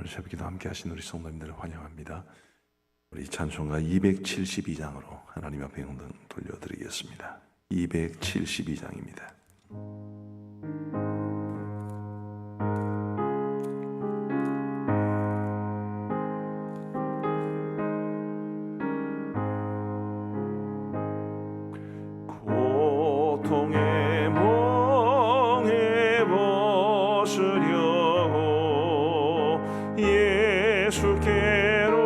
새벽기도 함께 하신 우리 성도님들을 환영합니다. 우리 찬송가 272장으로 하나님 앞에 영광 돌려드리겠습니다. 272장입니다. 고통의 몽에 벗으려고 예수께로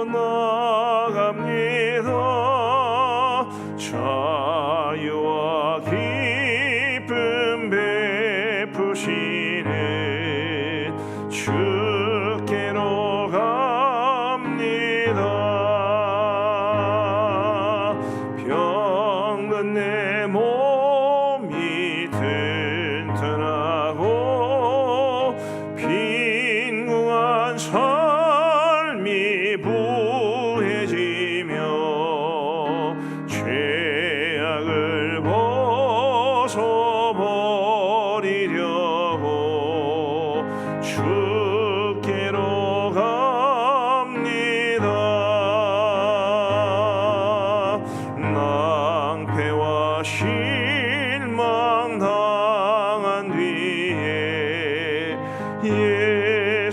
나갑니다. 자유와 기쁨 베푸시는 주께로 갑니다. 병든 내 몸이 튼튼하고 빈궁한 삶이 부해지며 죄악을 벗어버리려고 주께로 갑니다. 낭패와 실망 당한 뒤에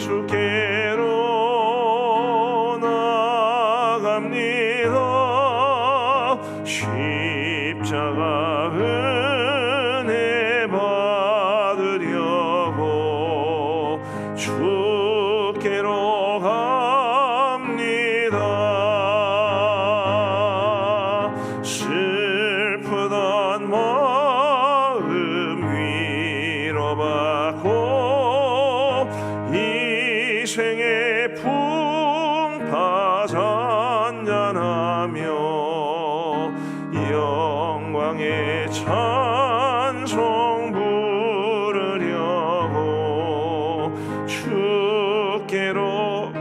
예수께로 나갑니다. 십자가 은혜 받으려고 주께로 갑니다. 슬프던 마음 위로받고 이 생의 풍파 잔잔하며 영광의 찬송 부르려고 주께로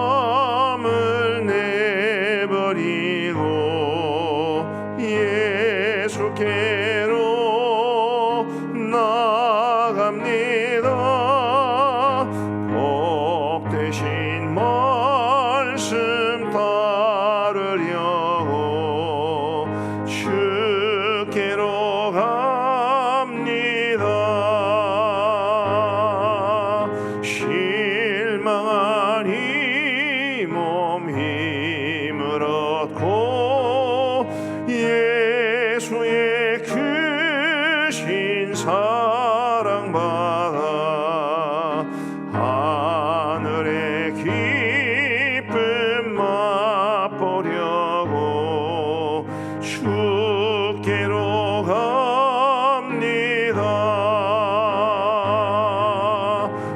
마음을 내버리고 예수께로 나갑니다. 복되신 말씀 따르려고 주께로 갑니다. 실망한 이 몸 힘을 얻고 예수의 크신 사랑 받아 하늘의 기쁨 맛보려고 주께로 갑니다.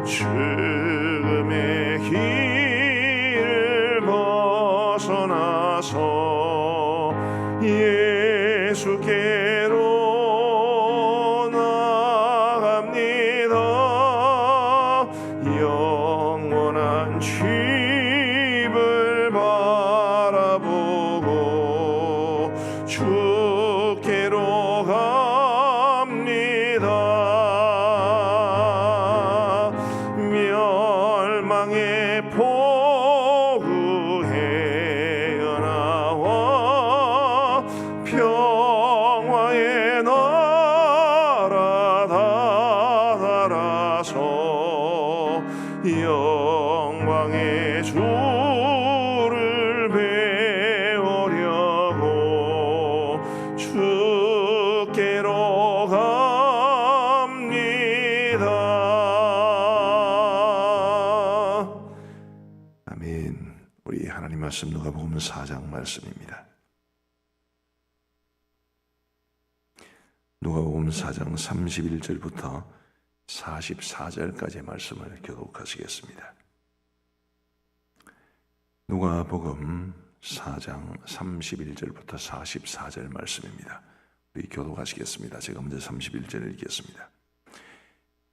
죽음의 길을 벗어나서 예수께로 나갑니다. 영원한 집을 바라보고 주께로 갑니다. 멸망의 포구 헤어나와 평화의 나라 다다라서 영광의 주를 배우려고 주께로 갑니다. 아멘. 우리 하나님 말씀 누가복음 4장 말씀입니다. 누가복음 4장 31절부터 44절까지의 말씀을 교독하시겠습니다. 누가복음 4장 31절부터 44절 말씀입니다. 우리 교독하시겠습니다. 제가 먼저 31절을 읽겠습니다.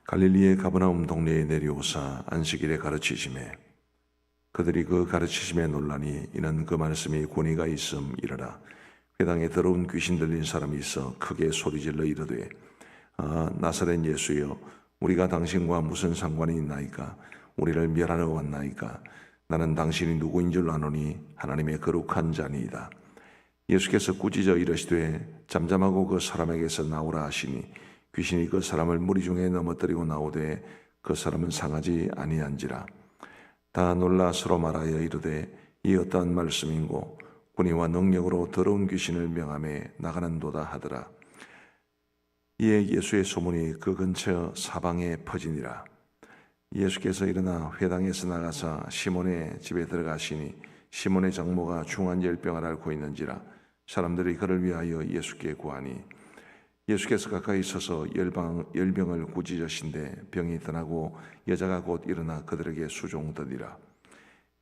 갈릴리의 가버나움 동네에 내려오사 안식일에 가르치심에 그들이 그 가르치심에 놀라니 이는 그 말씀이 권위가 있음이러라. 회당에 더러운 귀신 들린 사람이 있어 크게 소리질러 이르되 나사렛 예수여, 우리가 당신과 무슨 상관이 있나이까? 우리를 멸하러 왔나이까? 나는 당신이 누구인 줄 아노니 하나님의 거룩한 자니이다. 예수께서 꾸짖어 이르시되 잠잠하고 그 사람에게서 나오라 하시니 귀신이 그 사람을 무리 중에 넘어뜨리고 나오되 그 사람은 상하지 아니한지라. 다 놀라 서로 말하여 이르되 이 어떠한 말씀인고 권위와 능력으로 더러운 귀신을 명함에 나가는도다 하더라. 이에 예수의 소문이 그 근처 사방에 퍼지니라. 예수께서 일어나 회당에서 나가사 시몬의 집에 들어가시니 시몬의 장모가 중한 열병을 앓고 있는지라. 사람들이 그를 위하여 예수께 구하니 예수께서 가까이 서서 열병을 꾸짖으신데 병이 떠나고 여자가 곧 일어나 그들에게 수종되니라.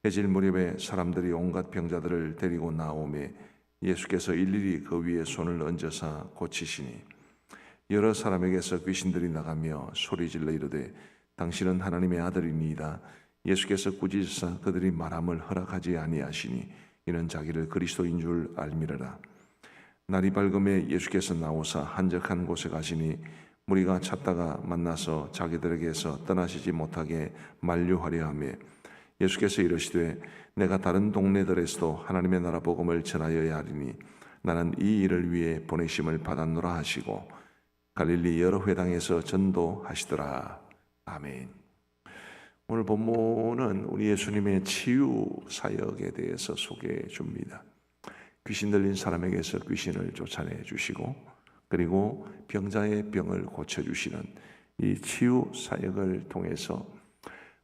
해질 무렵에 사람들이 온갖 병자들을 데리고 나오매 예수께서 일일이 그 위에 손을 얹어서 고치시니 여러 사람에게서 귀신들이 나가며 소리질러 이르되 당신은 하나님의 아들이니이다. 예수께서 꾸짖으사 그들이 말함을 허락하지 아니하시니 이는 자기를 그리스도인 줄 알미르라. 날이 밝음에 예수께서 나오사 한적한 곳에 가시니 무리가 찾다가 만나서 자기들에게서 떠나시지 못하게 만류하려 하며 예수께서 이르시되 내가 다른 동네들에서도 하나님의 나라 복음을 전하여야 하리니 나는 이 일을 위해 보내심을 받았노라 하시고 갈릴리 여러 회당에서 전도하시더라. 아멘. 오늘 본문은 우리 예수님의 치유 사역에 대해서 소개해 줍니다. 귀신 들린 사람에게서 귀신을 쫓아내 주시고 그리고 병자의 병을 고쳐주시는 이 치유 사역을 통해서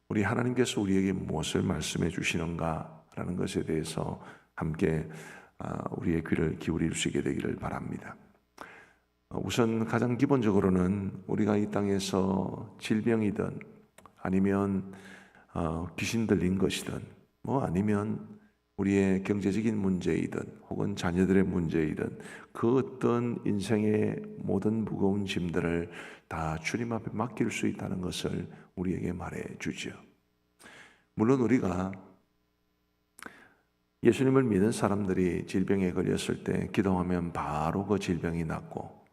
우리 하나님께서 우리에게 무엇을 말씀해 주시는가라는 것에 대해서 함께 우리의 귀를 기울일 수 있게 되기를 바랍니다. 우선 가장 기본적으로는 우리가 이 땅에서 질병이든 아니면 귀신 들린 것이든 아니면 우리의 경제적인 문제이든 혹은 자녀들의 문제이든 그 어떤 인생의 모든 무거운 짐들을 다 주님 앞에 맡길 수 있다는 것을 우리에게 말해 주죠. 물론 우리가 예수님을 믿는 사람들이 질병에 걸렸을 때 기도하면 바로 그 질병이 낫고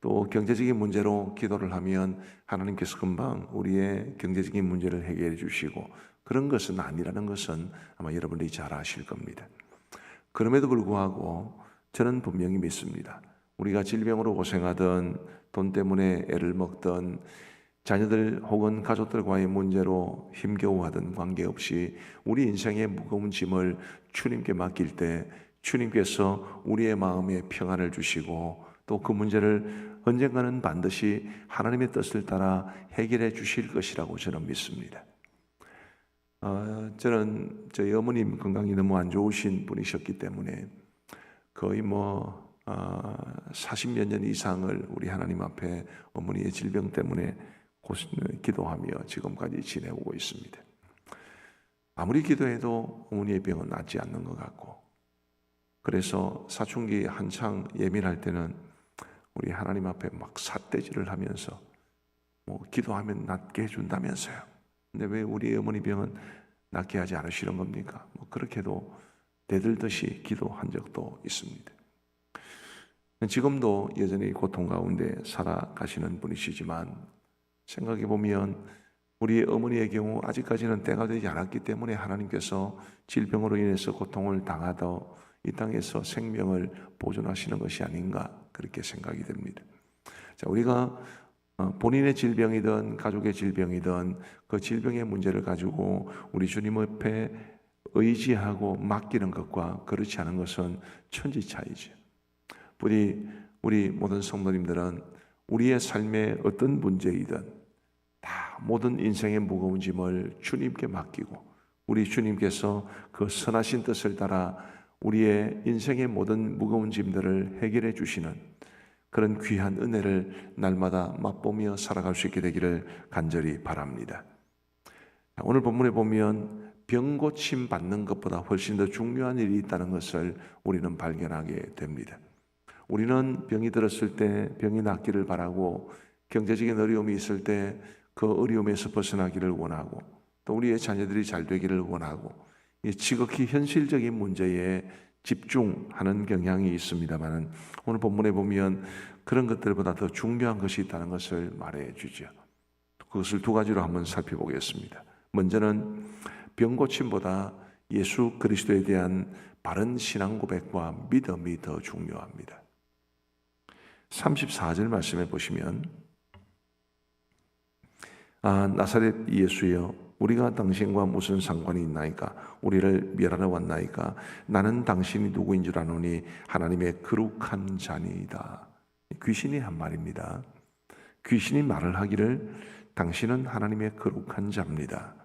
또 경제적인 문제로 기도를 하면 하나님께서 금방 우리의 경제적인 문제를 해결해 주시고 그런 것은 아니라는 것은 아마 여러분들이 잘 아실 겁니다. 그럼에도 불구하고 저는 분명히 믿습니다. 우리가 질병으로 고생하던 돈 때문에 애를 먹던 자녀들 혹은 가족들과의 문제로 힘겨워하던 관계없이 우리 인생의 무거운 짐을 주님께 맡길 때 주님께서 우리의 마음에 평안을 주시고 또 그 문제를 언젠가는 반드시 하나님의 뜻을 따라 해결해 주실 것이라고 저는 믿습니다. 저는 저희 어머님 건강이 너무 안 좋으신 분이셨기 때문에 거의 40몇 년 이상을 우리 하나님 앞에 어머니의 질병 때문에 기도하며 지금까지 지내오고 있습니다. 아무리 기도해도 어머니의 병은 낫지 않는 것 같고 그래서 사춘기 한창 예민할 때는 우리 하나님 앞에 막 삿대질을 하면서 기도하면 낫게 해준다면서요. 근데 왜 우리 어머니 병은 낫게 하지 않으시는 겁니까? 그렇게도 대들듯이 기도한 적도 있습니다. 지금도 여전히 고통 가운데 살아가시는 분이시지만 생각해 보면 우리 어머니의 경우 아직까지는 때가 되지 않았기 때문에 하나님께서 질병으로 인해서 고통을 당하더 이 땅에서 생명을 보존하시는 것이 아닌가 그렇게 생각이 됩니다. 자, 우리가 본인의 질병이든 가족의 질병이든 그 질병의 문제를 가지고 우리 주님 앞에 의지하고 맡기는 것과 그렇지 않은 것은 천지 차이죠. 부디 우리 모든 성도님들은 우리의 삶의 어떤 문제이든 다 모든 인생의 무거운 짐을 주님께 맡기고 우리 주님께서 그 선하신 뜻을 따라 우리의 인생의 모든 무거운 짐들을 해결해 주시는 그런 귀한 은혜를 날마다 맛보며 살아갈 수 있게 되기를 간절히 바랍니다. 오늘 본문에 보면 병 고침 받는 것보다 훨씬 더 중요한 일이 있다는 것을 우리는 발견하게 됩니다. 우리는 병이 들었을 때 병이 낫기를 바라고 경제적인 어려움이 있을 때 그 어려움에서 벗어나기를 원하고 또 우리의 자녀들이 잘 되기를 원하고 지극히 현실적인 문제에 집중하는 경향이 있습니다만 오늘 본문에 보면 그런 것들보다 더 중요한 것이 있다는 것을 말해 주죠. 그것을 두 가지로 한번 살펴보겠습니다. 먼저는 병고침보다 예수 그리스도에 대한 바른 신앙 고백과 믿음이 더 중요합니다. 34절 말씀해 보시면 나사렛 예수여 우리가 당신과 무슨 상관이 있나이까? 우리를 멸하러 왔나이까? 나는 당신이 누구인 줄 아노니 하나님의 거룩한 자니이다. 귀신이 한 말입니다. 귀신이 말을 하기를 당신은 하나님의 거룩한 자입니다.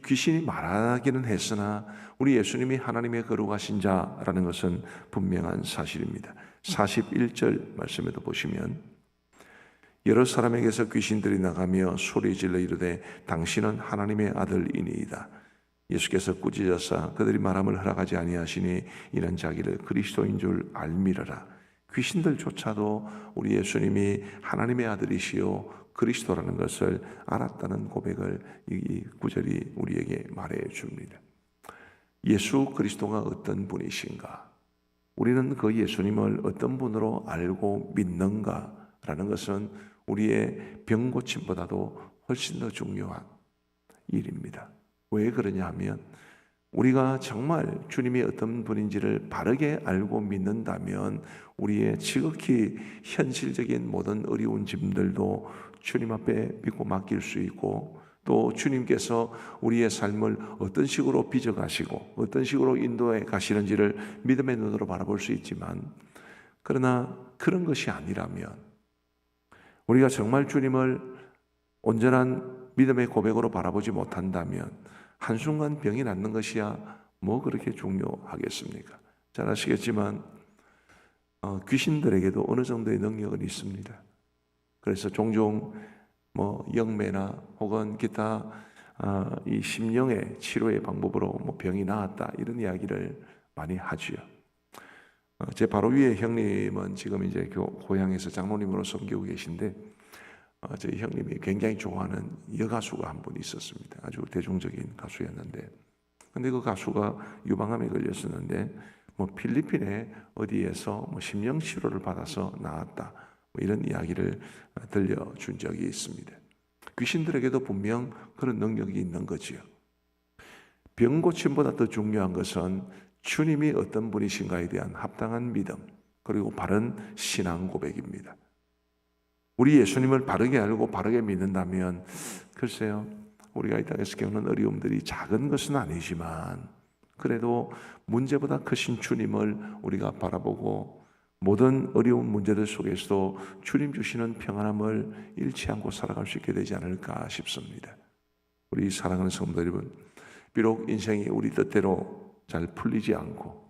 귀신이 말하기는 했으나 우리 예수님이 하나님의 거룩하신 자라는 것은 분명한 사실입니다. 41절 말씀에도 보시면 여러 사람에게서 귀신들이 나가며 소리질러 이르되 당신은 하나님의 아들이니이다. 예수께서 꾸짖으사 그들이 말함을 허락하지 아니하시니 이는 자기를 그리스도인 줄 알미르라. 귀신들조차도 우리 예수님이 하나님의 아들이시요 그리스도라는 것을 알았다는 고백을 이 구절이 우리에게 말해 줍니다. 예수 그리스도가 어떤 분이신가? 우리는 그 예수님을 어떤 분으로 알고 믿는가라는 것은 우리의 병고침보다도 훨씬 더 중요한 일입니다. 왜 그러냐 하면 우리가 정말 주님이 어떤 분인지를 바르게 알고 믿는다면 우리의 지극히 현실적인 모든 어려운 짐들도 주님 앞에 믿고 맡길 수 있고 또 주님께서 우리의 삶을 어떤 식으로 빚어가시고 어떤 식으로 인도해 가시는지를 믿음의 눈으로 바라볼 수 있지만 그러나 그런 것이 아니라면 우리가 정말 주님을 온전한 믿음의 고백으로 바라보지 못한다면 한순간 병이 낫는 것이야 뭐 그렇게 중요하겠습니까? 잘 아시겠지만 귀신들에게도 어느 정도의 능력은 있습니다. 그래서 종종 영매나 혹은 기타 이 심령의 치료의 방법으로 병이 나았다 이런 이야기를 많이 하지요. 제 바로 위에 형님은 지금 이제 고향에서 장로님으로 섬기고 계신데 저희 형님이 굉장히 좋아하는 여가수가 한 분 있었습니다. 아주 대중적인 가수였는데 근데 그 가수가 유방암에 걸렸었는데 필리핀에 어디에서 심령 치료를 받아서 나았다 이런 이야기를 들려준 적이 있습니다. 귀신들에게도 분명 그런 능력이 있는 거지요. 병고침보다 더 중요한 것은 주님이 어떤 분이신가에 대한 합당한 믿음 그리고 바른 신앙 고백입니다. 우리 예수님을 바르게 알고 바르게 믿는다면 글쎄요 우리가 이 땅에서 겪는 어려움들이 작은 것은 아니지만 그래도 문제보다 크신 주님을 우리가 바라보고 모든 어려운 문제들 속에서도 주님 주시는 평안함을 잃지 않고 살아갈 수 있게 되지 않을까 싶습니다. 우리 사랑하는 성도 여러분, 비록 인생이 우리 뜻대로 잘 풀리지 않고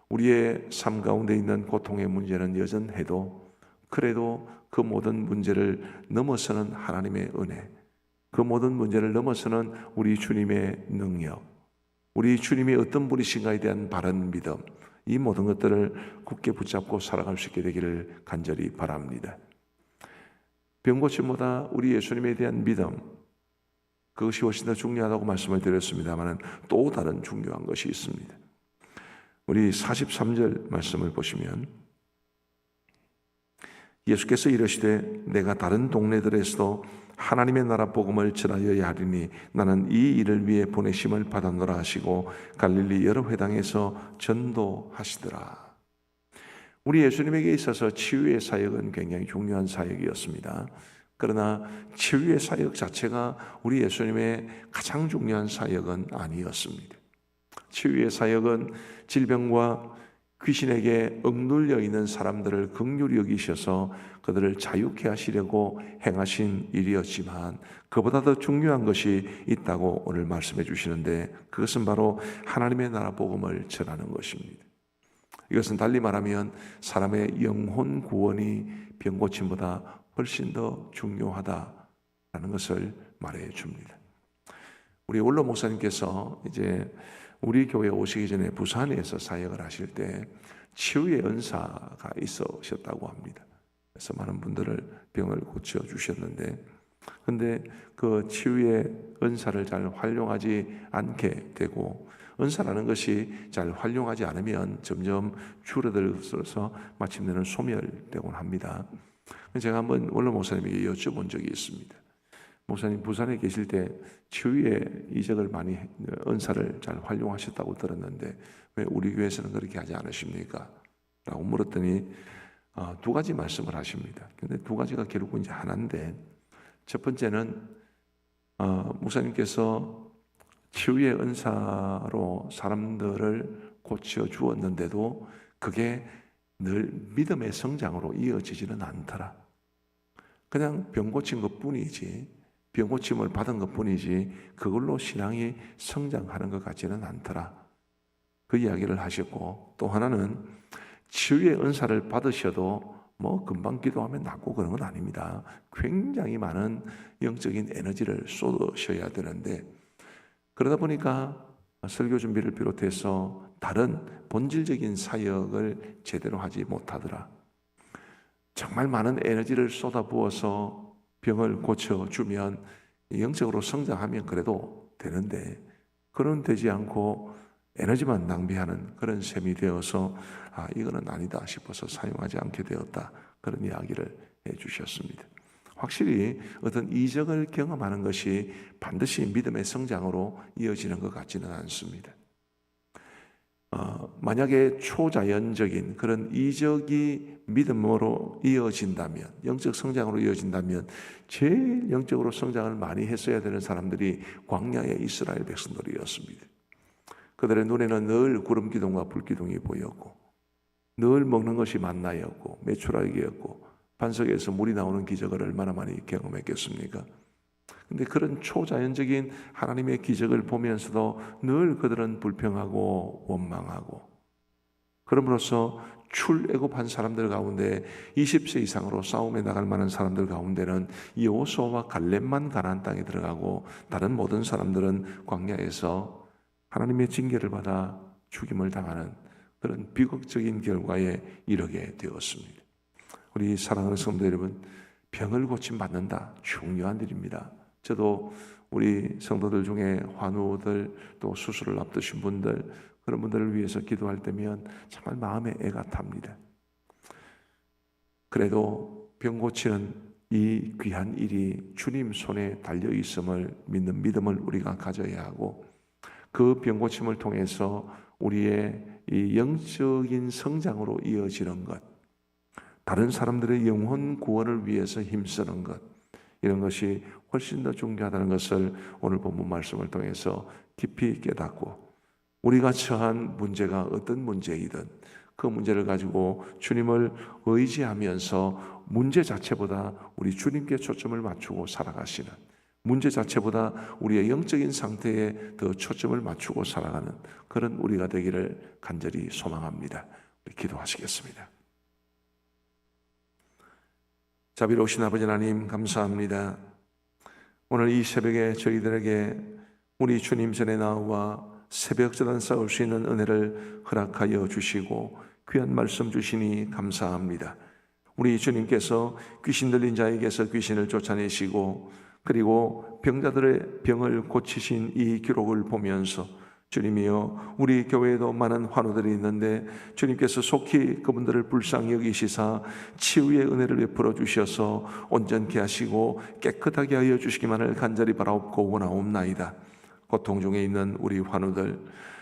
우리의 삶 가운데 있는 고통의 문제는 여전해도 그래도 그 모든 문제를 넘어서는 하나님의 은혜, 그 모든 문제를 넘어서는 우리 주님의 능력, 우리 주님이 어떤 분이신가에 대한 바른 믿음, 이 모든 것들을 굳게 붙잡고 살아갈 수 있게 되기를 간절히 바랍니다. 병고침보다 우리 예수님에 대한 믿음, 그것이 훨씬 더 중요하다고 말씀을 드렸습니다만 또 다른 중요한 것이 있습니다. 우리 43절 말씀을 보시면 예수께서 이르시되 내가 다른 동네들에서도 하나님의 나라 복음을 전하여야 하리니 나는 이 일을 위해 보내심을 받았노라 하시고 갈릴리 여러 회당에서 전도하시더라. 우리 예수님에게 있어서 치유의 사역은 굉장히 중요한 사역이었습니다. 그러나 치유의 사역 자체가 우리 예수님의 가장 중요한 사역은 아니었습니다. 치유의 사역은 질병과 귀신에게 억눌려 있는 사람들을 긍휼히 여기셔서 그들을 자유케 하시려고 행하신 일이었지만 그보다 더 중요한 것이 있다고 오늘 말씀해 주시는데 그것은 바로 하나님의 나라 복음을 전하는 것입니다. 이것은 달리 말하면 사람의 영혼 구원이 병고침보다 훨씬 더 중요하다라는 것을 말해 줍니다. 우리 원로 목사님께서 이제 우리 교회에 오시기 전에 부산에서 사역을 하실 때 치유의 은사가 있으셨다고 합니다. 그래서 많은 분들을 병을 고쳐 주셨는데 근데 그 치유의 은사를 잘 활용하지 않게 되고 은사라는 것이 잘 활용하지 않으면 점점 줄어들어서 마침내는 소멸되곤 합니다. 제가 한번 원로 목사님에게 여쭤본 적이 있습니다. 목사님, 부산에 계실 때 치유의 이적을 많이, 은사를 잘 활용하셨다고 들었는데 왜 우리 교회에서는 그렇게 하지 않으십니까? 라고 물었더니 두 가지 말씀을 하십니다. 근데 두 가지가 결국 이제 하나인데, 첫 번째는 목사님께서 치유의 은사로 사람들을 고쳐 주었는데도 그게 늘 믿음의 성장으로 이어지지는 않더라. 그냥 병 고친 것뿐이지, 병 고침을 받은 것뿐이지 그걸로 신앙이 성장하는 것 같지는 않더라. 그 이야기를 하셨고, 또 하나는 치유의 은사를 받으셔도 뭐 금방 기도하면 낫고 그런 건 아닙니다. 굉장히 많은 영적인 에너지를 쏟으셔야 되는데, 그러다 보니까 설교 준비를 비롯해서 다른 본질적인 사역을 제대로 하지 못하더라. 정말 많은 에너지를 쏟아부어서 병을 고쳐주면 영적으로 성장하면 그래도 되는데, 그런 되지 않고 에너지만 낭비하는 그런 셈이 되어서 이거는 아니다 싶어서 사용하지 않게 되었다, 그런 이야기를 해주셨습니다. 확실히 어떤 이적을 경험하는 것이 반드시 믿음의 성장으로 이어지는 것 같지는 않습니다. 만약에 초자연적인 그런 이적이 믿음으로 이어진다면, 영적 성장으로 이어진다면 제일 영적으로 성장을 많이 했어야 되는 사람들이 광야의 이스라엘 백성들이었습니다. 그들의 눈에는 늘 구름 기둥과 불 기둥이 보였고, 늘 먹는 것이 만나였고 메추라기였고, 반석에서 물이 나오는 기적을 얼마나 많이 경험했겠습니까? 근데 그런 초자연적인 하나님의 기적을 보면서도 늘 그들은 불평하고 원망하고, 그럼으로써 출애굽한 사람들 가운데 20세 이상으로 싸움에 나갈 만한 사람들 가운데는 여호수아와 갈렙만 가나안 땅에 들어가고, 다른 모든 사람들은 광야에서 하나님의 징계를 받아 죽임을 당하는 그런 비극적인 결과에 이르게 되었습니다. 우리 사랑하는 성도 여러분, 병을 고침받는다, 중요한 일입니다. 저도 우리 성도들 중에 환우들, 또 수술을 앞두신 분들, 그런 분들을 위해서 기도할 때면 정말 마음에 애가 탑니다. 그래도 병 고치는 이 귀한 일이 주님 손에 달려 있음을 믿는 믿음을 우리가 가져야 하고, 그 병 고침을 통해서 우리의 이 영적인 성장으로 이어지는 것, 다른 사람들의 영혼 구원을 위해서 힘쓰는 것, 이런 것이 훨씬 더 중요하다는 것을 오늘 본문 말씀을 통해서 깊이 깨닫고, 우리가 처한 문제가 어떤 문제이든 그 문제를 가지고 주님을 의지하면서 문제 자체보다 우리 주님께 초점을 맞추고 살아가시는, 문제 자체보다 우리의 영적인 상태에 더 초점을 맞추고 살아가는 그런 우리가 되기를 간절히 소망합니다. 우리 기도하시겠습니다. 자비로우신 아버지 하나님, 감사합니다. 오늘 이 새벽에 저희들에게 우리 주님 전에 나와 새벽전환 싸울 수 있는 은혜를 허락하여 주시고 귀한 말씀 주시니 감사합니다. 우리 주님께서 귀신 들린 자에게서 귀신을 쫓아내시고, 그리고 병자들의 병을 고치신 이 기록을 보면서 주님이여, 우리 교회에도 많은 환우들이 있는데 주님께서 속히 그분들을 불쌍히 여기시사 치유의 은혜를 베풀어 주셔서 온전케 하시고 깨끗하게 하여 주시기만을 간절히 바라옵고 원하옵나이다. 고통 중에 있는 우리 환우들,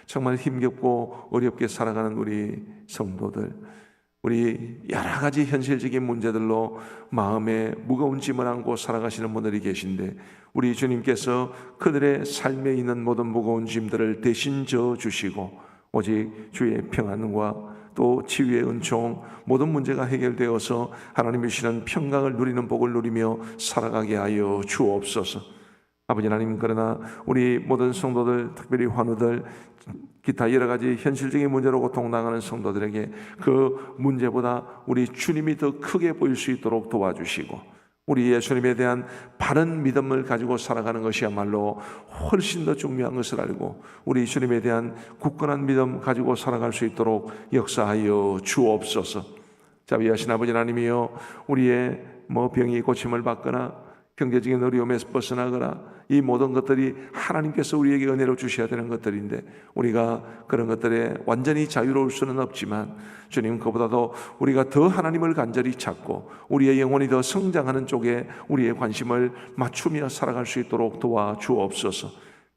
정말 힘겹고 어렵게 살아가는 우리 성도들, 우리 여러 가지 현실적인 문제들로 마음에 무거운 짐을 안고 살아가시는 분들이 계신데, 우리 주님께서 그들의 삶에 있는 모든 무거운 짐들을 대신 져 주시고 오직 주의 평안과 또 치유의 은총, 모든 문제가 해결되어서 하나님이 주시는 평강을 누리는 복을 누리며 살아가게 하여 주옵소서. 아버지 하나님, 그러나 우리 모든 성도들, 특별히 환우들, 기타 여러 가지 현실적인 문제로 고통당하는 성도들에게 그 문제보다 우리 주님이 더 크게 보일 수 있도록 도와주시고, 우리 예수님에 대한 바른 믿음을 가지고 살아가는 것이야말로 훨씬 더 중요한 것을 알고 우리 주님에 대한 굳건한 믿음 가지고 살아갈 수 있도록 역사하여 주옵소서. 자비하신 아버지 하나님이여, 우리의 병이 고침을 받거나 경제적인 어려움에서 벗어나거나 이 모든 것들이 하나님께서 우리에게 은혜로 주셔야 되는 것들인데 우리가 그런 것들에 완전히 자유로울 수는 없지만 주님, 그보다도 우리가 더 하나님을 간절히 찾고 우리의 영혼이 더 성장하는 쪽에 우리의 관심을 맞추며 살아갈 수 있도록 도와주옵소서.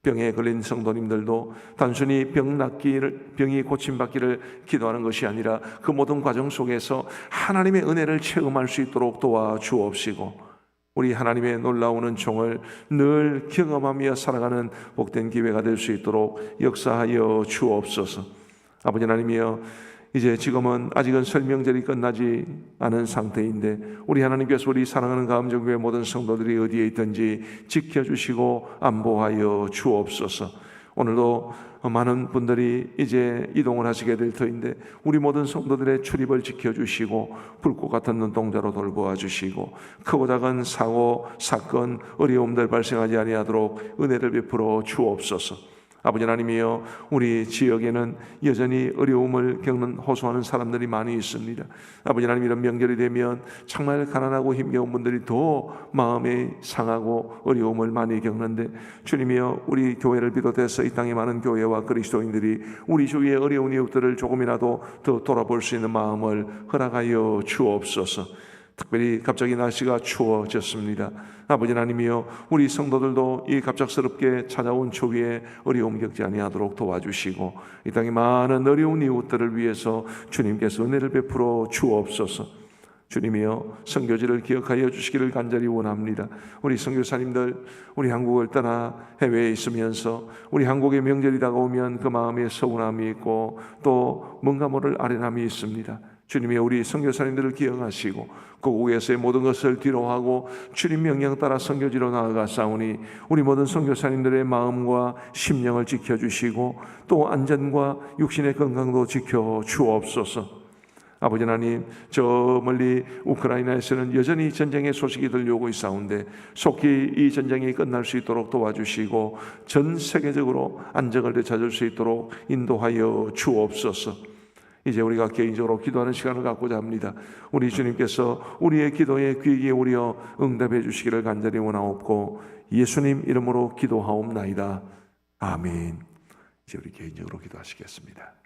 병에 걸린 성도님들도 단순히 병이 고침받기를 기도하는 것이 아니라 그 모든 과정 속에서 하나님의 은혜를 체험할 수 있도록 도와주옵시고 우리 하나님의 놀라운 은총을 늘 경험하며 살아가는 복된 기회가 될 수 있도록 역사하여 주옵소서. 아버지 하나님이여, 이제 지금은 아직은 설명절이 끝나지 않은 상태인데 우리 하나님께서 우리 사랑하는 가음정교회 모든 성도들이 어디에 있든지 지켜주시고 안보하여 주옵소서. 오늘도 많은 분들이 이제 이동을 하시게 될 터인데 우리 모든 성도들의 출입을 지켜주시고 불꽃 같은 눈동자로 돌보아 주시고 크고 작은 사고, 사건, 어려움들 발생하지 아니하도록 은혜를 베풀어 주옵소서. 아버지 하나님이여, 우리 지역에는 여전히 어려움을 겪는 호소하는 사람들이 많이 있습니다. 아버지 하나님, 이런 명절이 되면 정말 가난하고 힘겨운 분들이 더 마음이 상하고 어려움을 많이 겪는데 주님이여, 우리 교회를 비롯해서 이 땅에 많은 교회와 그리스도인들이 우리 주위의 어려운 이웃들을 조금이라도 더 돌아볼 수 있는 마음을 허락하여 주옵소서. 특별히 갑자기 날씨가 추워졌습니다. 아버지 하나님이여, 우리 성도들도 이 갑작스럽게 찾아온 추위에 어려움 겪지 아니하도록 도와주시고 이 땅에 많은 어려운 이웃들을 위해서 주님께서 은혜를 베풀어 주옵소서. 주님이여, 선교지를 기억하여 주시기를 간절히 원합니다. 우리 선교사님들, 우리 한국을 떠나 해외에 있으면서 우리 한국의 명절이 다가오면 그 마음에 서운함이 있고 또 뭔가 모를 아련함이 있습니다. 주님이 우리 선교사님들을 기억하시고 고국에서의 모든 것을 뒤로하고 주님 명령 따라 선교지로 나아가사오니 우리 모든 선교사님들의 마음과 심령을 지켜주시고 또 안전과 육신의 건강도 지켜주옵소서. 아버지 하나님, 저 멀리 우크라이나에서는 여전히 전쟁의 소식이 들려오고 있사온데 속히 이 전쟁이 끝날 수 있도록 도와주시고 전 세계적으로 안정을 되찾을 수 있도록 인도하여 주옵소서. 이제 우리가 개인적으로 기도하는 시간을 갖고자 합니다. 우리 주님께서 우리의 기도에 귀 기울여 응답해 주시기를 간절히 원하옵고 예수님 이름으로 기도하옵나이다. 아멘. 이제 우리 개인적으로 기도하시겠습니다.